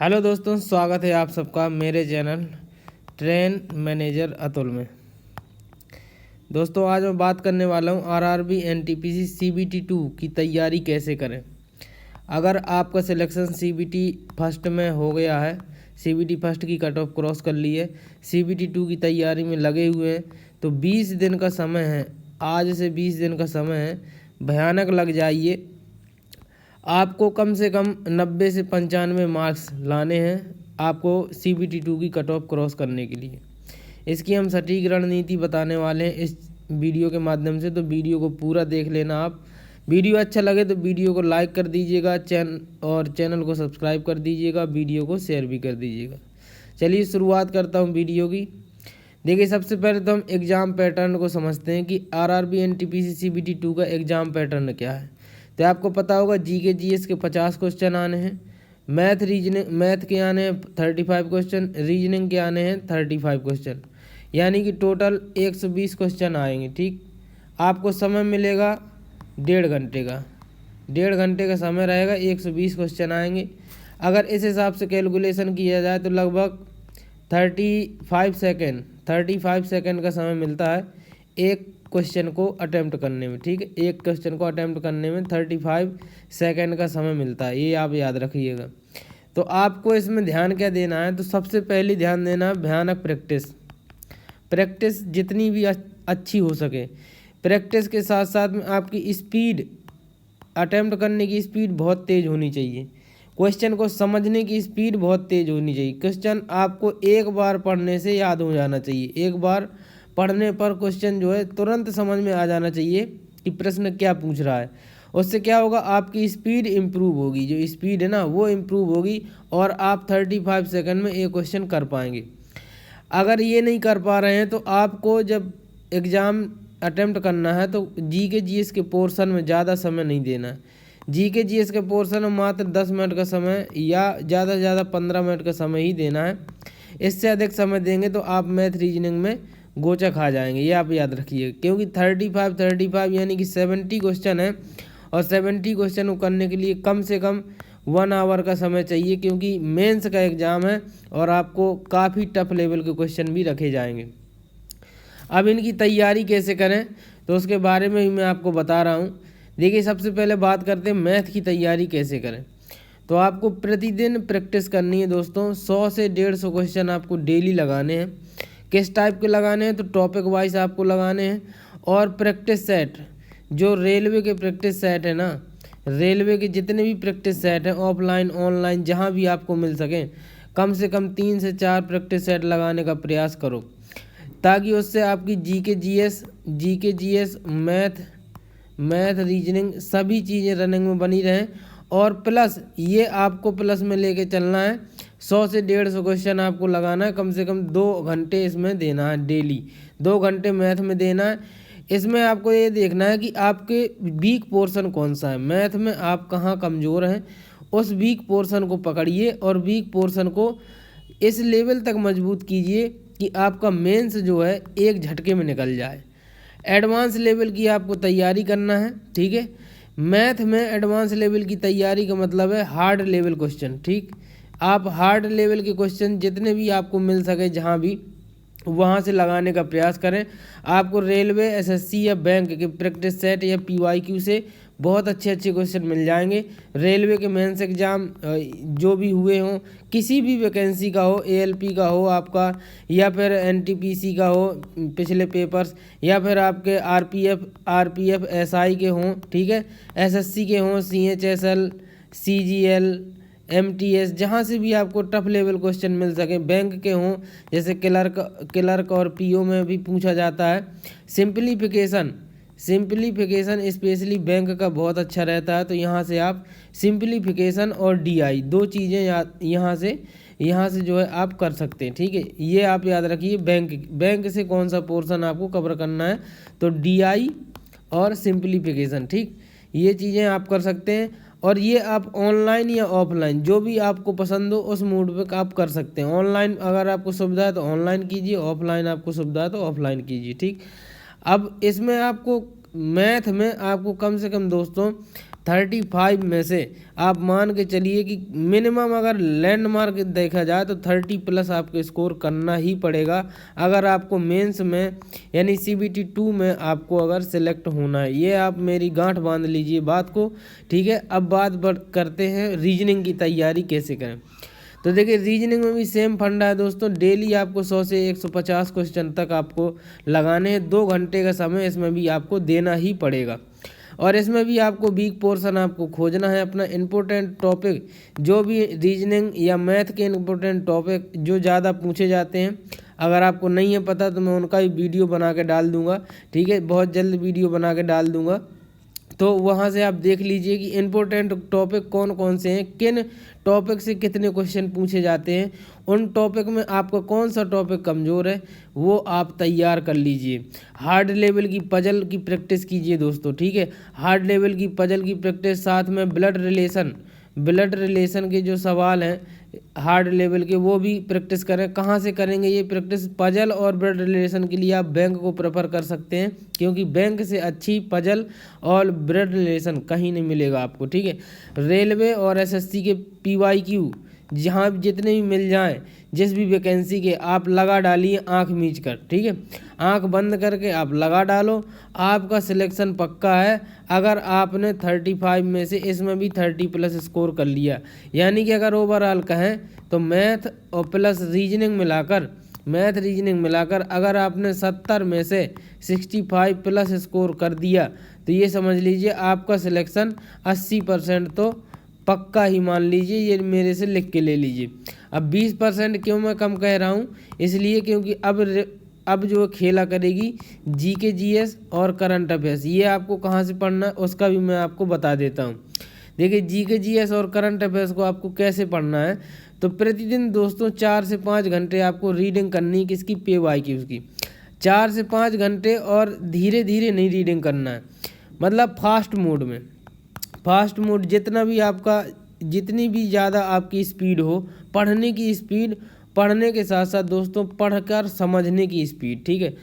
Hello दोस्तों, स्वागत है आप सबका मेरे चैनल ट्रेन मैनेजर अतुल में। दोस्तों आज मैं बात करने वाला हूँ आरआरबी एनटीपीसी सीबीटी 2 की तैयारी कैसे करें। अगर आपका सिलेक्शन सीबीटी फर्स्ट में हो गया है, सीबीटी फर्स्ट की कट ऑफ क्रॉस कर ली है, सीबीटी 2 की तैयारी में लगे हुए हैं, तो 20 दिन का समय है, आज से 20 दिन का समय है, भयानक लग जाइए। आपको कम से कम 90 से 95 मार्क्स लाने हैं आपको सीबीटी 2 की कट ऑफ क्रॉस करने के लिए। इसकी हम सटीक रणनीति बताने वाले हैं इस वीडियो के माध्यम से, तो वीडियो को पूरा देख लेना आप। वीडियो अच्छा लगे तो वीडियो को लाइक कर दीजिएगा, चैनल को सब्सक्राइब कर दीजिएगा, वीडियो को शेयर भी कर दीजिएगा। चलिए शुरुआत करता हूँ वीडियो की। देखिए सबसे पहले तो हम एग्ज़ाम पैटर्न को समझते हैं कि आरआरबी एनटीपीसी सीबीटी 2 का एग्ज़ाम पैटर्न क्या है। तो आपको पता होगा जीके जीएस के 50 क्वेश्चन आने हैं, मैथ के आने हैं 35 क्वेश्चन, रीजनिंग के आने हैं 35 क्वेश्चन, यानी कि टोटल 120 क्वेश्चन आएंगे। ठीक, आपको समय मिलेगा 1.5 घंटे का, 1.5 घंटे का समय रहेगा, 120 क्वेश्चन आएंगे। अगर इस हिसाब से कैलकुलेशन किया जाए तो लगभग 35 सेकेंड का समय मिलता है एक क्वेश्चन को अटेम्प्ट करने में। ठीक है, एक क्वेश्चन को अटेम्प्ट करने में 35 सेकेंड का समय मिलता है, ये आप याद रखिएगा। तो आपको इसमें ध्यान क्या देना है, तो सबसे पहले ध्यान देना है भयानक प्रैक्टिस जितनी भी अच्छी हो सके। प्रैक्टिस के साथ साथ में आपकी स्पीड, अटेम्प्ट करने की स्पीड बहुत तेज़ होनी चाहिए, क्वेश्चन को समझने की स्पीड बहुत तेज़ होनी चाहिए। क्वेश्चन आपको एक बार पढ़ने से याद हो जाना चाहिए, एक बार पढ़ने पर क्वेश्चन जो है तुरंत समझ में आ जाना चाहिए कि प्रश्न क्या पूछ रहा है। उससे क्या होगा, आपकी स्पीड इम्प्रूव होगी, जो स्पीड है ना वो इम्प्रूव होगी और आप 35 सेकंड में एक क्वेश्चन कर पाएंगे। अगर ये नहीं कर पा रहे हैं तो आपको जब एग्ज़ाम अटेम्प्ट करना है तो जीके जीएस के पोर्शन में ज़्यादा समय नहीं देना है। जीके जीएस के पोर्शन में मात्र 10 मिनट का समय या ज़्यादा से ज़्यादा 15 मिनट का समय ही देना है। इससे अधिक समय देंगे तो आप मैथ रीजनिंग में गोचा खा जाएंगे, ये आप याद रखिए। क्योंकि 35 यानी कि 70 क्वेश्चन है और 70 क्वेश्चन को करने के लिए कम से कम 1 आवर का समय चाहिए, क्योंकि मेंस का एग्ज़ाम है और आपको काफ़ी टफ लेवल के क्वेश्चन भी रखे जाएंगे। अब इनकी तैयारी कैसे करें तो उसके बारे में भी मैं आपको बता रहा हूँ। देखिए सबसे पहले बात करते हैं मैथ की तैयारी कैसे करें। तो आपको प्रतिदिन प्रैक्टिस करनी है दोस्तों, 100 से 150 क्वेश्चन आपको डेली लगाने हैं। किस टाइप के लगाने हैं, तो टॉपिक वाइज आपको लगाने हैं। और प्रैक्टिस सेट, जो रेलवे के प्रैक्टिस सेट है ना, रेलवे के जितने भी प्रैक्टिस सेट हैं ऑफलाइन ऑनलाइन जहां भी आपको मिल सकें, कम से कम 3 से 4 प्रैक्टिस सेट लगाने का प्रयास करो, ताकि उससे आपकी जीके जीएस मैथ रीजनिंग सभी चीज़ें रनिंग में बनी रहें। और प्लस ये आपको प्लस में लेके चलना है, 100 से 150 क्वेश्चन आपको लगाना है, कम से कम 2 घंटे इसमें देना है, डेली 2 घंटे मैथ में देना है। इसमें आपको ये देखना है कि आपके वीक पोर्शन कौन सा है, मैथ में आप कहाँ कमज़ोर हैं, उस वीक पोर्शन को पकड़िए और वीक पोर्शन को इस लेवल तक मजबूत कीजिए कि आपका मेंस जो है एक झटके में निकल जाए। एडवांस लेवल की आपको तैयारी करना है। ठीक है, मैथ में एडवांस लेवल की तैयारी का मतलब है हार्ड लेवल क्वेश्चन। ठीक, आप हार्ड लेवल के क्वेश्चन जितने भी आपको मिल सके जहाँ भी, वहाँ से लगाने का प्रयास करें। आपको रेलवे, एसएससी या बैंक के प्रैक्टिस सेट या पीवाईक्यू से बहुत अच्छे क्वेश्चन मिल जाएंगे। रेलवे के मेंस एग्ज़ाम जो भी हुए हों, किसी भी वैकेंसी का हो, एएलपी का हो आपका, या फिर एनटीपीसी का हो पिछले पेपर्स, या फिर आपके आरपीएफ एसआई के हों, ठीक है, एसएससी के हों, सीएचएसएल, सीजीएल, एमटीएस, जहाँ से भी आपको टफ लेवल क्वेश्चन मिल सके, बैंक के हों जैसे क्लर्क और पीओ में भी पूछा जाता है। सिंप्लीफिकेशन स्पेशली बैंक का बहुत अच्छा रहता है, तो यहाँ से आप सिंप्लीफिकेशन और डीआई 2 चीज़ें यहाँ से जो है आप कर सकते हैं। ठीक है, ये आप याद रखिए। बैंक से कौन सा पोर्शन आपको कवर करना है, तो डीआई और सिंप्लीफिकेशन। ठीक, ये चीज़ें आप कर सकते हैं। और ये आप ऑनलाइन या ऑफलाइन जो भी आपको पसंद हो उस मोड पे आप कर सकते हैं। ऑनलाइन अगर आपको सुविधा है तो ऑनलाइन कीजिए, ऑफलाइन आपको सुविधा है तो ऑफलाइन कीजिए। ठीक, अब इसमें आपको मैथ में आपको कम से कम दोस्तों 35 में से आप मान के चलिए कि मिनिमम अगर लैंडमार्क देखा जाए तो 30+ आपको स्कोर करना ही पड़ेगा अगर आपको मेंस में यानी CBT 2 में आपको अगर सिलेक्ट होना है। ये आप मेरी गांठ बांध लीजिए बात को, ठीक है। अब बात करते हैं रीजनिंग की तैयारी कैसे करें। तो देखिए रीजनिंग में भी सेम फंडा है दोस्तों। डेली आपको 100 से 150 क्वेश्चन तक आपको लगाने हैं। 2 घंटे का समय इसमें भी आपको देना ही पड़ेगा। और इसमें भी आपको वीक पोर्शन आपको खोजना है। अपना इम्पोर्टेंट टॉपिक जो भी रीजनिंग या मैथ के इम्पोर्टेंट टॉपिक जो ज़्यादा पूछे जाते हैं, अगर आपको नहीं है पता तो मैं उनका भी वीडियो बना के डाल दूँगा, ठीक है। बहुत जल्द वीडियो बना के डाल दूँगा, तो वहाँ से आप देख लीजिए कि इम्पोर्टेंट टॉपिक कौन कौन से हैं, किन टॉपिक से कितने क्वेश्चन पूछे जाते हैं, उन टॉपिक में आपका कौन सा टॉपिक कमज़ोर है वो आप तैयार कर लीजिए। हार्ड लेवल की पजल की प्रैक्टिस कीजिए दोस्तों, ठीक है। हार्ड लेवल की पजल की प्रैक्टिस, साथ में ब्लड रिलेशन के जो सवाल हैं हार्ड लेवल के वो भी प्रैक्टिस करें। कहाँ से करेंगे ये प्रैक्टिस? पजल और ब्लड रिलेशन के लिए आप बैंक को प्रेफर कर सकते हैं, क्योंकि बैंक से अच्छी पजल और ब्लड रिलेशन कहीं नहीं मिलेगा आपको, ठीक है। रेलवे और SSC के PYQ जहाँ जितने भी मिल जाएं, जिस भी वैकेंसी के आप लगा डालिए आँख मीच कर, ठीक है। आँख बंद करके आप लगा डालो, आपका सिलेक्शन पक्का है। अगर आपने 35 में से इसमें भी 30+ स्कोर कर लिया, यानी कि अगर ओवरऑल कहें तो मैथ और प्लस रीजनिंग मिलाकर अगर आपने 70 में से 65+ स्कोर कर दिया तो ये समझ लीजिए आपका सिलेक्शन 80% तो पक्का ही मान लीजिए। ये मेरे से लिख के ले लीजिए। अब 20% क्यों मैं कम कह रहा हूँ? इसलिए क्योंकि अब जो खेला करेगी GK GS और करंट अफेयर्स। ये आपको कहाँ से पढ़ना है उसका भी मैं आपको बता देता हूँ। देखिए GK GS और करंट अफेयर्स को आपको कैसे पढ़ना है, तो प्रतिदिन दोस्तों 4 से 5 घंटे आपको रीडिंग करनी है। किसकी? PYQ की। 4 से 5 घंटे, और धीरे धीरे नहीं रीडिंग करना है, मतलब फास्ट मोड जितनी भी ज़्यादा आपकी स्पीड हो, पढ़ने की स्पीड, पढ़ने के साथ साथ दोस्तों पढ़कर समझने की स्पीड, ठीक है।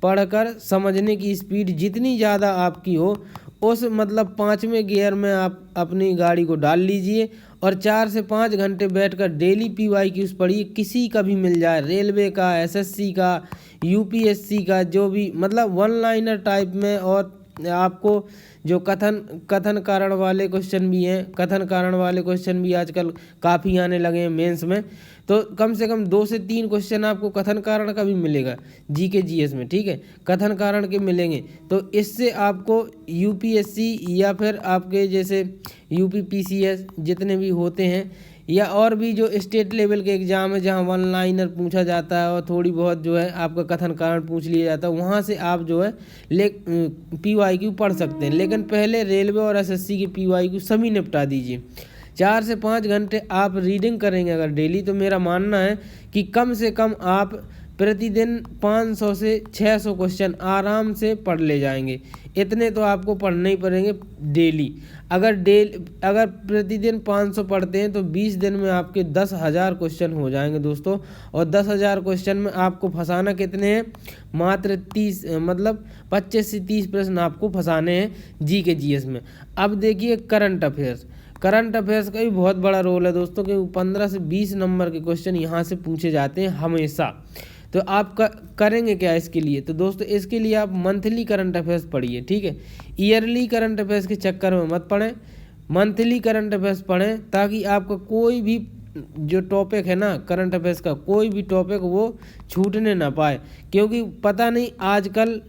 पढ़कर समझने की स्पीड जितनी ज़्यादा आपकी हो, उस मतलब 5वें गियर में आप अपनी गाड़ी को डाल लीजिए और 4 से 5 घंटे बैठकर डेली PYQs पढ़िए। किसी का भी मिल जाए, रेलवे का, SSC का, UPSC का, जो भी मतलब 1 लाइनर टाइप में। और आपको जो कथन कारण वाले क्वेश्चन भी हैं, कथन कारण वाले क्वेश्चन भी आजकल काफ़ी आने लगे हैं मेंस में, तो कम से कम 2 से 3 क्वेश्चन आपको कथन कारण का भी मिलेगा GK GS में, ठीक है। कथन कारण के मिलेंगे, तो इससे आपको UPSC या फिर आपके जैसे UP PCS जितने भी होते हैं, या और भी जो स्टेट लेवल के एग्ज़ाम है जहाँ 1 लाइनर पूछा जाता है और थोड़ी बहुत जो है आपका कथन कारण पूछ लिया जाता है, वहाँ से आप जो है PYQ पढ़ सकते हैं। लेकिन पहले रेलवे और SSC के PYQ सभी निपटा दीजिए। 4 से 5 घंटे आप रीडिंग करेंगे अगर डेली, तो मेरा मानना है कि कम से कम आप प्रतिदिन 500 से 600 क्वेश्चन आराम से पढ़ ले जाएंगे। इतने तो आपको पढ़ने ही पड़ेंगे डेली। अगर प्रतिदिन 500 पढ़ते हैं तो 20 दिन में आपके 10,000 क्वेश्चन हो जाएंगे दोस्तों। और 10,000 क्वेश्चन में आपको फंसाना कितने हैं? मात्र 25 से 30 प्रश्न आपको फंसाने हैं GK GS में। अब देखिए करंट अफेयर्स का भी बहुत बड़ा रोल है दोस्तों, क्योंकि 15 से 20 नंबर के क्वेश्चन यहाँ से पूछे जाते हैं हमेशा। तो आप करेंगे क्या इसके लिए? तो दोस्तों इसके लिए आप मंथली करंट अफेयर्स पढ़िए, ठीक है। ईयरली करंट अफेयर्स के चक्कर में मत पढ़ें, मंथली करंट अफेयर्स पढ़ें, ताकि आपका कोई भी जो टॉपिक है ना करंट अफेयर्स का, कोई भी टॉपिक वो छूटने ना पाए। क्योंकि पता नहीं आजकल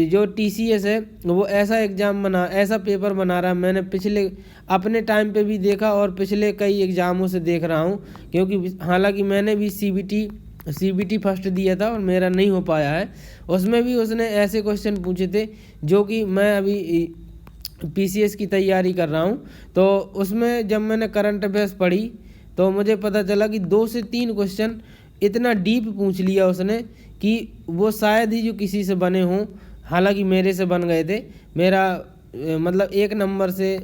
जो TCS है वो ऐसा पेपर बना रहा है। मैंने पिछले अपने टाइम पे भी देखा और पिछले कई एग्ज़ामों से देख रहा हूँ, क्योंकि हालांकि मैंने भी CBT फर्स्ट दिया था और मेरा नहीं हो पाया है। उसमें भी उसने ऐसे क्वेश्चन पूछे थे, जो कि मैं अभी PCS की तैयारी कर रहा हूँ, तो उसमें जब मैंने करंट अफेयर्स पढ़ी तो मुझे पता चला कि 2 से 3 क्वेश्चन इतना डीप पूछ लिया उसने कि वो शायद ही जो किसी से बने हों। हालांकि मेरे से बन गए थे, मेरा मतलब 1 नंबर से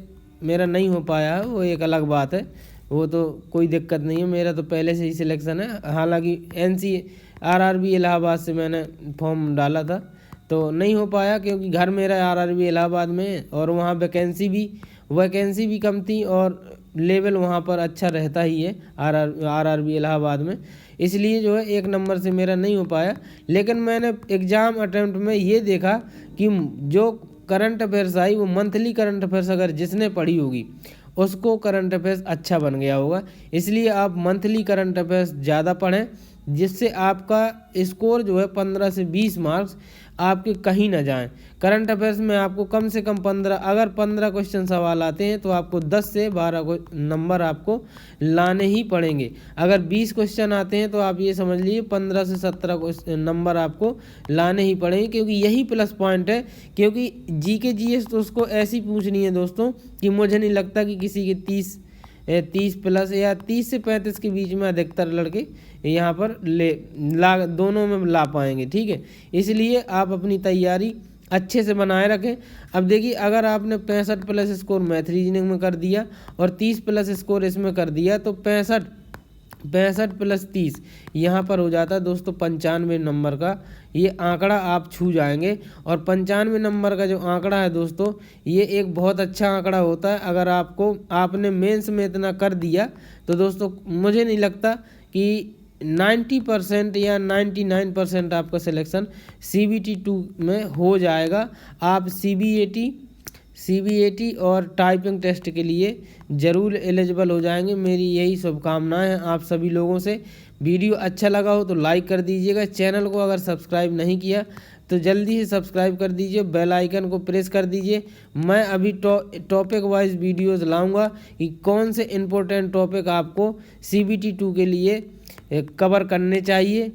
मेरा नहीं हो पाया है, वो एक अलग बात है, वो तो कोई दिक्कत नहीं है, मेरा तो पहले से ही सिलेक्शन है। हालांकि NC RRB इलाहाबाद से मैंने फॉर्म डाला था, तो नहीं हो पाया क्योंकि घर मेरा आरआरबी इलाहाबाद में है और वहाँ वैकेंसी भी कम थी और लेवल वहाँ पर अच्छा रहता ही है आरआरबी इलाहाबाद में, इसलिए जो है 1 नंबर से मेरा नहीं हो पाया। लेकिन मैंने एग्ज़ाम अटेम्प्ट में ये देखा कि जो करंट अफेयर्स आई वो मंथली करंट अफेयर्स अगर जिसने पढ़ी होगी उसको करंट अफेयर्स अच्छा बन गया होगा। इसलिए आप मंथली करंट अफेयर्स ज़्यादा पढ़ें, जिससे आपका स्कोर जो है 15 से 20 मार्क्स आपके कहीं ना जाएं। करंट अफेयर्स में आपको कम से कम 15 क्वेश्चन सवाल आते हैं तो आपको 10 से 12 नंबर आपको लाने ही पड़ेंगे। अगर 20 क्वेश्चन आते हैं तो आप ये समझ लीजिए 15 से 17 नंबर आपको लाने ही पड़ेंगे, क्योंकि यही प्लस पॉइंट है। क्योंकि जीके जीएस तो उसको ऐसी पूछनी है दोस्तों कि मुझे नहीं लगता कि किसी के 30 प्लस या 30 से 35 के बीच में अधिकतर लड़के यहाँ पर दोनों में ला पाएंगे। ठीक है, इसलिए आप अपनी तैयारी अच्छे से बनाए रखें। अब देखिए, अगर आपने 65 प्लस स्कोर मैथ रीजनिंग में कर दिया और 30 प्लस स्कोर इसमें कर दिया तो 65 प्लस 30 यहाँ पर हो जाता है दोस्तों 95 नंबर का ये आंकड़ा आप छू जाएंगे। और 95 नंबर का जो आंकड़ा है दोस्तों ये एक बहुत अच्छा आंकड़ा होता है। अगर आपने मेंस में इतना कर दिया तो दोस्तों मुझे नहीं लगता कि 90% या 99% आपका सिलेक्शन CBT 2 में हो जाएगा। आप CBAT और टाइपिंग टेस्ट के लिए ज़रूर एलिजिबल हो जाएंगे। मेरी यही शुभकामनाएं हैं आप सभी लोगों से। वीडियो अच्छा लगा हो तो लाइक कर दीजिएगा। चैनल को अगर सब्सक्राइब नहीं किया तो जल्दी से सब्सक्राइब कर दीजिए, बेल आइकन को प्रेस कर दीजिए। मैं अभी टॉपिक वाइज वीडियोज़ लाऊंगा कि कौन से इम्पोर्टेंट टॉपिक आपको CBT 2 के लिए कवर करने चाहिए।